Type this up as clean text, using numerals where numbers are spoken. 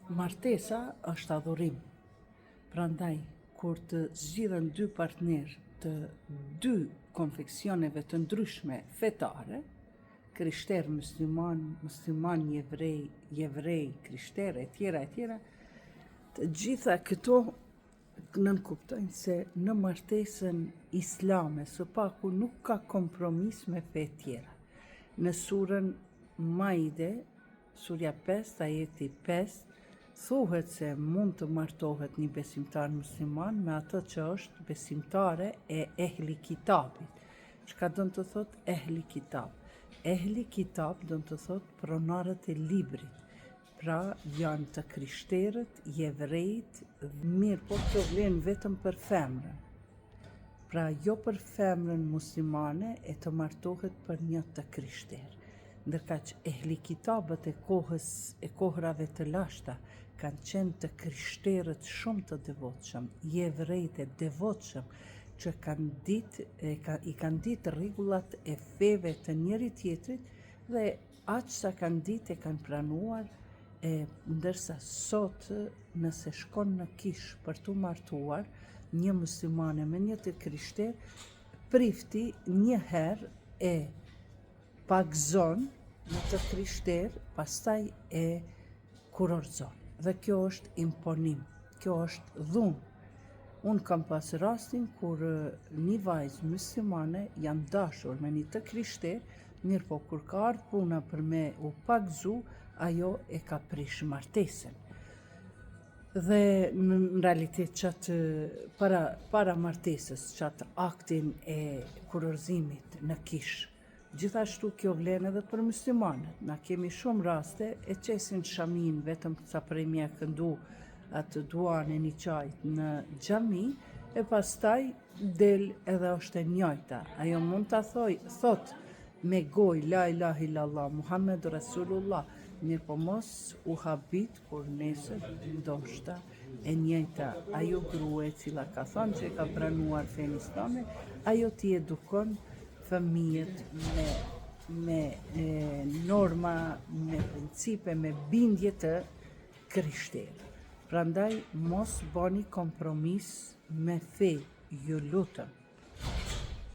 Martesa është adhurim. Prandaj, kur të zgjidhen dy partnerë të dy konfeksioneve të ndryshme fetare, krishter, musliman, jevrej, krishter, e tjera, të gjitha këto nënkuptojnë se në martesën islame së paku nuk ka kompromis me fe tjera. Në surën Maide, surja 5, ajeti 5, thuhet se mund të martohet një besimtar musliman me atë që është besimtare e ehli kitabit. Çka do të thot ehli kitab? Ehli kitab do të thot pronarët e librit. Pra janë të krishterët, jevrejt, mirë, po kjo vlen vetëm për femrën. Pra jo për femrën muslimane e të martohet për një të krishterë. Ndërka që ehli kitabët e kohrave të lashta kanë qenë të krishterët shumë të devotshëm, jevrejt e devotshëm që i kanë ditë rregullat e feve të njëri tjetrit dhe aq sa kanë ditë e kanë pranuar, ndërsa sot nëse shkon në kish për të martuar një muslimane me një të krishter, prifti një herë e pagzon në të krishter, pastaj e kurorëzon. Dhe kjo është imponim, kjo është dhunë. Unë kam pas rastin kur një vajzë muslimane janë dashur me një të krishter, mirë po kur ka ardhur puna për me u pagzu, ajo e ka prish martesën. Dhe në realitet qatë para martesës, qatë aktin e kurorëzimit në kish, gjithashtu kjo vlen edhe për muslimanët. Na kemi shumë raste e qesin shamin vetëm sa prej mja këndu atë duan e një qajt në xhami, e pastaj del edhe është e njëjta. Ajo mund të thot me goj la ilaha illallah, Muhammedu Rasulullah, mirë po mos u habit kur nesër ndoshta e njëjta ajo grua e cila ka thënë që ka pranuar fenë islame, ajo t'i edukon fëmijët me norma, me principe, me bindje të krishterë. Prandaj mos bani kompromis me fe, ju lutem.